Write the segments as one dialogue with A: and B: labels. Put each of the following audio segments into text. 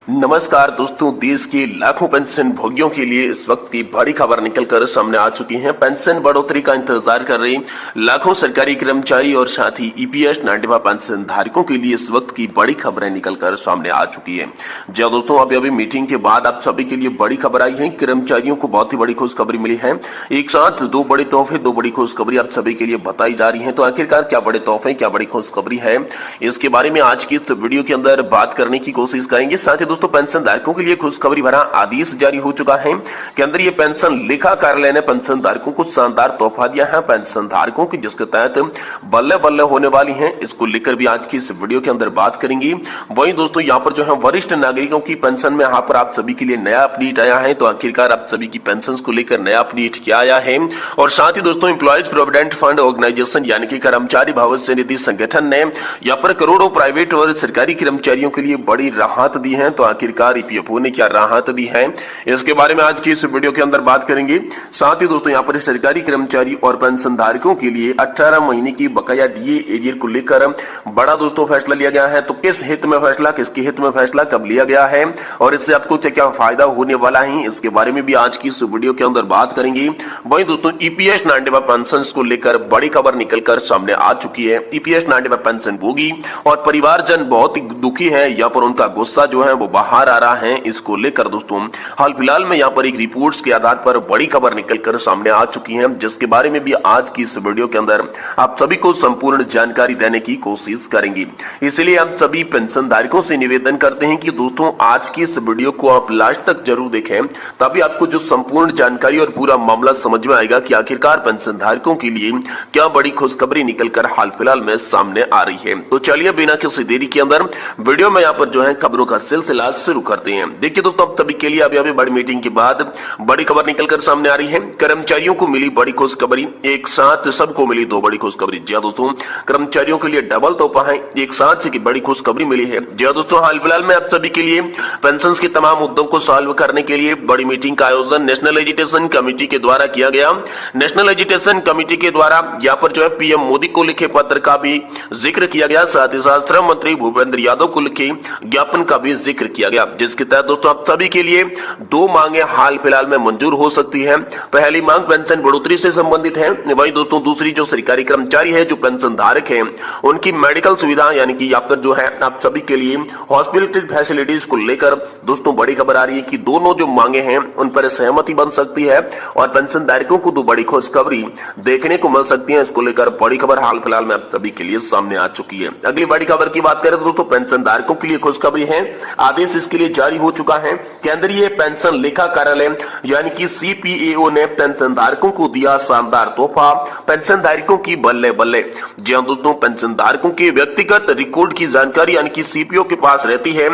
A: नमस्कार दोस्तों, देश के लाखों पेंशन भोगियों के लिए इस वक्त की बड़ी खबर निकलकर सामने आ चुकी है। पेंशन बढ़ोतरी का इंतजार कर रहे लाखों सरकारी कर्मचारी और साथ ही ईपीएस नाट्यवा पेंशन धारकों के लिए इस वक्त की बड़ी खबरें निकलकर सामने आ चुकी है। जी दोस्तों, अभी मीटिंग के बाद आप सभी के लिए बड़ी खबर आई है। कर्मचारियों को बहुत ही बड़ी खुशखबरी मिली है। एक साथ दो बड़े तोहफे, दो बड़ी खुशखबरी आप सभी के लिए बताई जा रही है। तो आखिरकार क्या बड़े तोहफे, क्या बड़ी खुशखबरी है, इसके बारे में आज की इस वीडियो के अंदर बात करने की कोशिश करेंगे। साथ ही दोस्तों, पेंशन धारकों के लिए खुशखबरी भरा आदेश जारी हो चुका है। केंद्रीय पेंशन लेखा कार्यालय ने पेंशन धारकों को शानदार तोहफा दिया है। पेंशन धारकों की जिसके तहत बल्ले बल्ले होने वाली है, इसको लेकर भी आज की इस वीडियो के अंदर बात करेंगे। वहीं दोस्तों, यहाँ पर जो है वरिष्ठ नागरिकों की पेंशन में यहाँ पर आप सभी के लिए नया अपडेट आया है। तो आखिरकार आप सभी की पेंशन को लेकर नया अपडेट क्या आया है। और साथ ही दोस्तों, एम्प्लॉयज प्रोविडेंट फंड ऑर्गेनाइजेशन यानी कि कर्मचारी भविष्य निधि संगठन ने यहाँ पर करोड़ों प्राइवेट और सरकारी कर्मचारियों के लिए बड़ी राहत दी है। तो आखिरकार ईपीएफओ ने क्या राहत दी है, इसके बारे में आज की इस वीडियो के अंदर बात करेंगे। साथ ही दोस्तों, यहाँ पर सरकारी कर्मचारी और पेंशन धारकों के लिए 18 महीने की बकाया डीए एरियर को लेकर बड़ा दोस्तों फैसला लिया गया है। तो किस हित में फैसला, किसके हित में फैसला, कब लिया गया है और इससे आपको क्या फायदा होने वाला है, इसके बारे में भी आज की इस वीडियो के अंदर बात करेंगे। वहीं दोस्तों, ईपीएस नाट्यवा पेंशन को लेकर बड़ी खबर निकलकर सामने आ चुकी है। ईपीएस नाट्यवा पेंशन भोगी और परिवारजन बहुत ही दुखी है। यहाँ पर उनका गुस्सा जो है वो बाहर आ रहा है। इसको लेकर दोस्तों, हाल फिलहाल में यहाँ पर एक रिपोर्ट्स के आधार पर बड़ी खबर निकलकर सामने आ चुकी है, जिसके बारे में भी आज की इस वीडियो के अंदर आप सभी को संपूर्ण जानकारी देने की कोशिश करेंगे। इसलिए आप सभी पेंशन धारकों से निवेदन करते हैं कि दोस्तों, आज की इस वीडियो को आप लास्ट तक जरूर देखें, तभी आपको जो संपूर्ण जानकारी और पूरा मामला समझ में आएगा कि आखिरकार पेंशन धारकों के लिए क्या बड़ी खुशखबरी निकलकर हाल फिलहाल में सामने आ रही है। तो चलिए बिना किसी देरी के अंदर वीडियो में यहाँ पर जो है खबरों का सिलसिला शुरू करते हैं। देखिए दोस्तों, अब सभी के लिए अभी बड़ी मीटिंग के बाद बड़ी खबर निकलकर सामने आ रही है। कर्मचारियों को मिली बड़ी खुशखबरी, एक साथ सबको मिली दो बड़ी खुशखबरी। जी दोस्तों, कर्मचारियों के लिए डबल तोहफा है, एक साथ से बड़ी खुशखबरी मिली है। जी दोस्तों, हाल फिलहाल में आप सभी के लिए पेंशन के तमाम मुद्दों को सॉल्व करने के लिए बड़ी मीटिंग का आयोजन नेशनल एजुटेशन कमेटी के द्वारा किया गया। नेशनल एजुटेशन कमेटी के द्वारा यहाँ पर जो है पीएम मोदी को लिखे पत्र का भी जिक्र किया गया। साथ ही साथ श्रम मंत्री भूपेंद्र यादव को लिखे ज्ञापन का भी जिक्र किया गया, जिसके तहत दोस्तों आप सभी के लिए दो मांगे हाल फिलहाल में मंजूर हो सकती है। पहली मांग पेंशन बढ़ोतरी से संबंधित है। वहीं दोस्तों, दूसरी जो सरकारी कर्मचारी है, जो पेंशन धारक है, उनकी मेडिकल सुविधा यानी कि यहाँ पर जो है आप सभी के लिए हॉस्पिटल फैसिलिटीज को लेकर दोस्तों बड़ी खबर आ रही है कि दोनों जो मांगे हैं उन पर सहमति बन सकती है और पेंशन धारकों को दो बड़ी खुशखबरी देखने को मिल सकती है। इसको लेकर बड़ी खबर हाल फिलहाल में आप सभी के लिए सामने आ चुकी है। अगली बड़ी खबर की बात करें तो दोस्तों, पेंशन धारकों के लिए खुशखबरी है। आदेश इसके लिए जारी हो चुका है। केंद्रीय पेंशन लेखा कार्यालय यानी कि सीपीएओ ने पेंशन धारकों को दिया शानदार तोहफा, पेंशन धारकों की बल्ले बल्ले। जी हां दोस्तों, पेंशन धारकों के व्यक्तिगत रिकॉर्ड की जानकारी यानी कि सीपीओ के पास रहती है।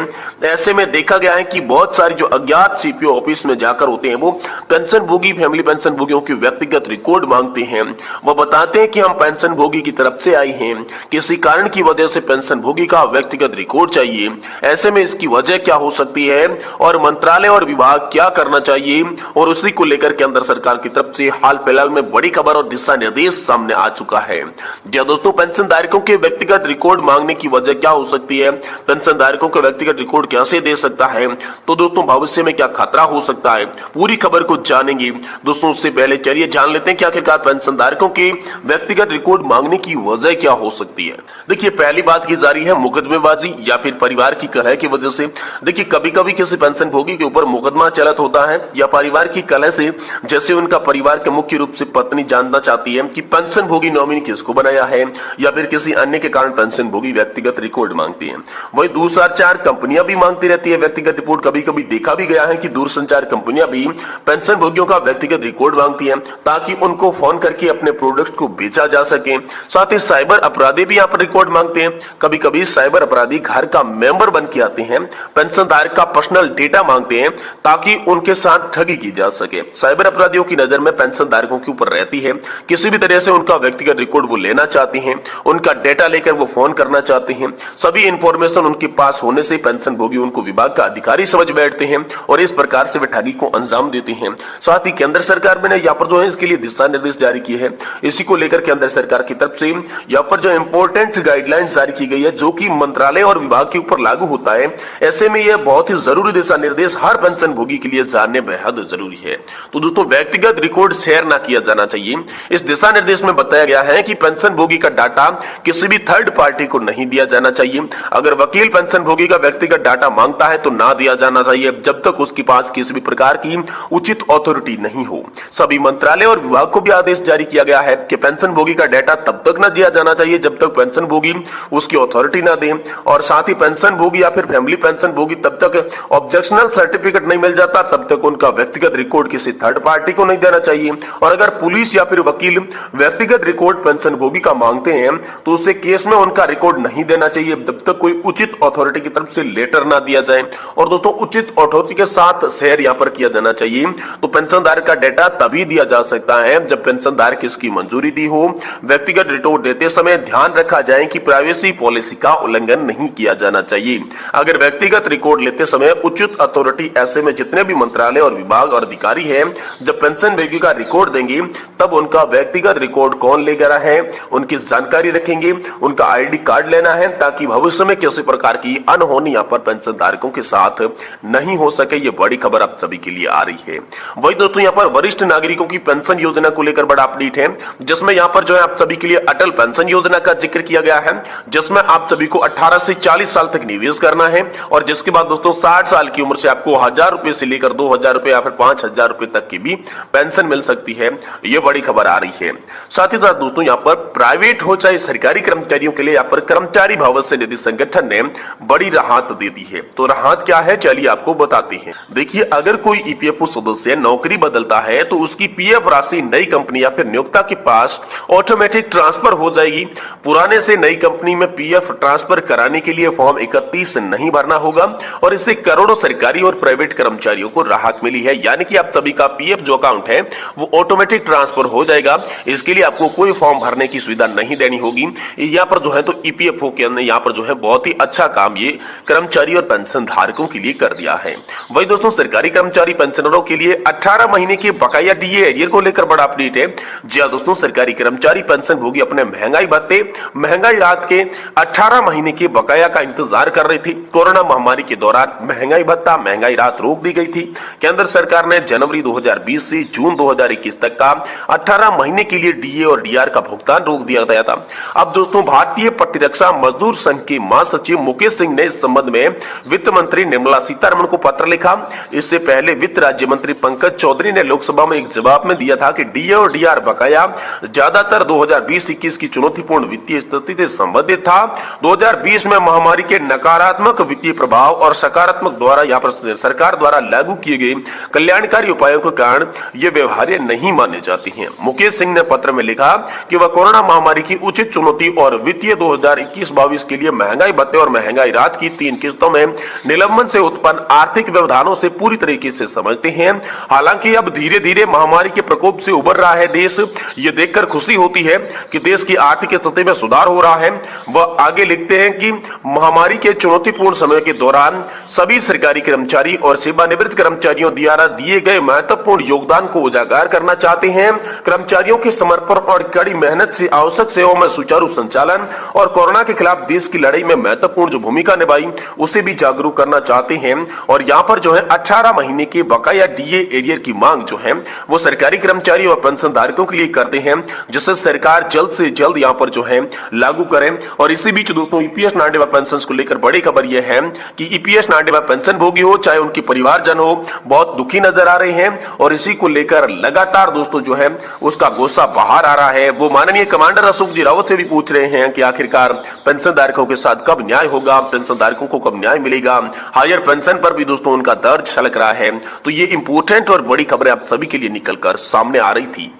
A: ऐसे में देखा गया है कि बहुत सारी जो अज्ञात सीपीओ ऑफिस में जाकर होते हैं, वो पेंशन भोगी, फैमिली पेंशन भोगियों के व्यक्तिगत रिकॉर्ड मांगते हैं। वो बताते हैं कि हम पेंशन भोगी की तरफ से आई हैं, किसी कारण की वजह से पेंशन भोगी का व्यक्तिगत रिकॉर्ड चाहिए। ऐसे में इसकी वजह क्या हो सकती है और मंत्रालय और विभाग क्या करना चाहिए, और उसी को लेकर केंद्र सरकार की तरफ से हाल फिलहाल में बड़ी खबर और दिशा निर्देश सामने आ चुका है। जी दोस्तों, पेंशन धारकों के व्यक्तिगत रिकॉर्ड मांगने की वजह क्या हो सकती है, पेंशन धारकों के व्यक्तिगत रिकॉर्ड कैसे दे सकता है, तो दोस्तों भविष्य में क्या खतरा हो सकता है, पूरी खबर को जानेंगे। दोस्तों, उससे पहले चलिए जान लेते हैं कि आखिरकार पेंशन धारकों के व्यक्तिगत रिकॉर्ड मांगने की वजह क्या हो सकती है। देखिए, पहली बात की जा रही है मुकदमेबाजी या फिर परिवार की कलह की वजह से। देखिए, कभी कभी किसी पेंशन भोगी के ऊपर मुकदमा चलत होता है या परिवार की कलह से, जैसे उनका परिवार के मुख्य रूप से पत्नी जानना चाहती है कि पेंशन भोगी नॉमिनी किसको बनाया है, या फिर किसी अन्य के कारण पेंशन भोगी व्यक्तिगत रिकॉर्ड मांगती है। वही दूरसंचार कंपनियां भी मांगती रहती है व्यक्तिगत रिपोर्ट। कभी कभी देखा भी गया है कि दूरसंचार कंपनियां भी पेंशन भोगियों का व्यक्तिगत रिकॉर्ड मांगती है ताकि उनको फोन करके अपने प्रोडक्ट को बेचा जा सके। साथ ही साइबर अपराधी भी यहाँ पर रिकॉर्ड मांगते हैं। कभी कभी साइबर अपराधी घर का मेंबर बन के आते हैं, पेंशन धारक का पर्सनल डेटा मांगते हैं ताकि उनके साथ ठगी की जा सके। साइबर अपराधियों की नजर में पेंशन धारकों के ऊपर रहती है। किसी भी तरह से उनका व्यक्तिगत रिकॉर्ड वो लेना चाहती हैं, उनका डेटा लेकर वो फोन करना चाहते हैं। सभी इंफॉर्मेशन उनके पास होने से पेंशन भोगी उनको विभाग का अधिकारी समझ बैठते हैं और इस प्रकार से वे ठगी को अंजाम देते हैं। साथ ही केंद्र सरकार ने यहाँ पर जो है इसके लिए दिशा निर्देश जारी किए हैं। इसी को लेकर केंद्र सरकार की तरफ से यहाँ पर जो इंपॉर्टेंट गाइडलाइंस जारी की गई है, जो कि मंत्रालय और विभाग के ऊपर लागू होता है। ऐसे में यह बहुत ही जरूरी दिशा निर्देश हर पेंशन भोगी के लिए जानने बेहद जरूरी है। तो दोस्तों, व्यक्तिगत रिकॉर्ड शेयर ना किया जाना चाहिए। इस दिशा निर्देश में बताया गया है कि पेंशन भोगी का डाटा किसी भी थर्ड पार्टी को नहीं दिया जाना चाहिए। अगर वकील पेंशन भोगी का व्यक्तिगत डाटा मांगता है तो ना दिया जाना चाहिए जब तक उसके पास किसी भी प्रकार की उचित अथॉरिटी नहीं हो। सभी मंत्रालय और विभाग को भी आदेश जारी किया गया है कि पेंशन भोगी का डाटा तब तक ना दिया जाना चाहिए जब तक पेंशन भोगी उसकी अथॉरिटी ना दे, और साथ ही पेंशन भोगी या फिर फैमिली पेंशन भोगी तब तक ऑब्जेक्शनल सर्टिफिकेट नहीं मिल जाता तब तक उनका व्यक्तिगत रिकॉर्ड किसी थर्ड पार्टी को नहीं देना चाहिए। और अगर पुलिस या फिर वकील व्यक्तिगत रिकॉर्ड पेंशन भोगी का मांगते हैं तो उससे केस में उनका रिकॉर्ड नहीं देना चाहिए जब तक कोई उचित अथॉरिटी की तरफ से लेटर ना दिया जाए। और दोस्तों, उचित अथॉरिटी के साथ शेयर यहाँ पर किया जाना चाहिए। तो पेंशनधारक का डेटा तभी दिया जा सकता है जब पेंशनधारक इसकी मंजूरी दी हो। व्यक्तिगत रिकॉर्ड देते समय ध्यान रखा जाए कि प्राइवेसी पॉलिसी का उल्लंघन नहीं किया जाना चाहिए। अगर व्यक्तिगत रिकॉर्ड लेते समय उचित अथॉरिटी, ऐसे में जितने भी मंत्रालय और विभाग और अधिकारी हैं, जब पेंशन भोगी का रिकॉर्ड देंगे तब उनका व्यक्तिगत रिकॉर्ड कौन ले गया है उनकी जानकारी रखेंगे, उनका आईडी कार्ड लेना है ताकि भविष्य में किसी प्रकार की अनहोनी यहाँ पर पेंशन धारकों के साथ नहीं हो सके। ये बड़ी खबर आप सभी के लिए आ रही है। वही दोस्तों, यहाँ पर वरिष्ठ नागरिकों की पेंशन योजना को लेकर बड़ा अपडेट है, जिसमें यहाँ पर जो है आप सभी के लिए अटल पेंशन योजना का जिक्र किया गया है, जिसमें आप सभी को 18 से 40 साल तक निवेश करना है और जिसके बाद दोस्तों 60 साल की उम्र से आपको 1000 रुपए से लेकर 2000 रुपए या फिर 5000 रुपए तक की भी पेंशन मिल सकती है। ये बड़ी खबर आ रही है। साथ ही साथ दोस्तों, यहाँ पर प्राइवेट हो चाहे सरकारी कर्मचारियों के लिए यहाँ पर कर्मचारी भविष्य निधि संगठन ने बड़ी राहत दे दी है। तो राहत क्या है, चलिए आपको बताते हैं। देखिए, अगर कोई ईपीएफओ सदस्य नौकरी बदलता है तो उसकी पीएफ राशि नई कंपनी या फिर नियोक्ता के पास ऑटोमेटिक ट्रांसफर हो जाएगी। पुराने से नई कंपनी में पीएफ ट्रांसफर कराने के लिए फॉर्म 31 नहीं भरना होगा और इससे करोड़ों सरकारी और प्राइवेट कर्मचारियों को राहत मिली है। यानी कि आप सभी का पीएफ जो अकाउंट है वो ऑटोमेटिक ट्रांसफर हो जाएगा। इसके लिए आपको कोई फॉर्म भरने की सुविधा नहीं देनी होगी। यहाँ पर जो है तो ईपीएफओ के अंदर यहाँ पर जो है बहुत ही अच्छा काम ये कर्मचारी और पेंशन धारकों के लिए कर दिया है। वही दोस्तों, सरकारी कर्मचारी पेंशनरों के लिए 18 महीने के बकाया डीए एरियर को लेकर बड़ा अपडेट है। जी हां दोस्तों, सरकारी कर्मचारी पेंशन भोगी अपने महंगाई भत्ते, महंगाई राहत के 18 महीने के बकाया का इंतजार कर रही थी। कोरोना महामारी के दौरान महंगाई भत्ता, महंगाई राहत रोक दी गई थी। केंद्र सरकार ने जनवरी 2020 से जून 2021 तक का 18 महीने के लिए डीए और डीआर का भुगतान रोक दिया गया था। अब दोस्तों, भारतीय प्रतिरक्षा मजदूर संघ के महासचिव मुकेश सिंह ने इस संबंध में वित्त मंत्री निर्मला सीतारमण को पत्र लिखा। इससे पहले वित्त राज्य मंत्री पंकज चौधरी ने लोकसभा में एक जवाब में दिया था कि डीए और डीआर बकाया ज्यादातर 2020-21 की चुनौतीपूर्ण वित्तीय स्थिति से संबंधित था। 2020 में महामारी के नकारात्मक वित्तीय प्रभाव और सकारात्मक द्वारा यहाँ पर सरकार द्वारा लागू किए गए कल्याणकारी उपायों के कारण ये व्यवहार्य नहीं माने जाते हैं। मुकेश सिंह ने पत्र में लिखा कि वह कोरोना महामारी की उचित चुनौती और वित्तीय 2021-22 के लिए महंगाई भत्ते और महंगाई राहत की 3 किस्तों में निलंबन से उत्पन्न आर्थिक व्यवधानों से पूरी तरीके से समझते हैं। हालांकि अब धीरे धीरे महामारी के प्रकोप से उबर रहा है देश। ये देखकर खुशी होती है कि देश की आर्थिक स्थिति में सुधार हो रहा है। वह आगे लिखते हैं कि महामारी के चुनौतीपूर्ण समय के दौरान सभी सरकारी कर्मचारी और सेवानिवृत्त कर्मचारियों द्वारा दिए गए महत्वपूर्ण योगदान को उजागर करना चाहते हैं। कर्मचारियों के समर्पण और कड़ी मेहनत से आवश्यक सेवाओं में सुचारू संचालन और कोरोना के खिलाफ देश की लड़ाई में महत्वपूर्ण जो भूमिका निभाई उसे भी जागरूक करना चाहते हैं। और यहाँ पर जो है 18 महीने के बकाया डीए एरियर की मांग जो है वो सरकारी कर्मचारी और पेंशन धारकों के लिए करते हैं, जिससे सरकार जल्द से जल्द यहाँ पर जो है लागू करें। और इसी बीच दोस्तों, ईपीएस 95 पेंशन को लेकर बड़ी खबर यह है कि ईपीएस 95 पेंशन भोगी हो चाहे उनके परिवारजन हो, बहुत दुखी नजर आ रहे हैं और इसी को लेकर लगातार दोस्तों जो है उसका गुस्सा बाहर आ रहा है। वो माननीय कमांडर अशोक जी रावत से भी पूछ रहे हैं कि आखिरकार पेंशन धारकों के साथ कब न्याय होगा, पेंशन धारकों को कब न्याय मिलेगा। हायर पेंशन पर भी दोस्तों उनका दर्द छलक रहा है। तो ये इंपॉर्टेंट और बड़ी खबरें आप सभी के लिए निकलकर सामने आ रही थी।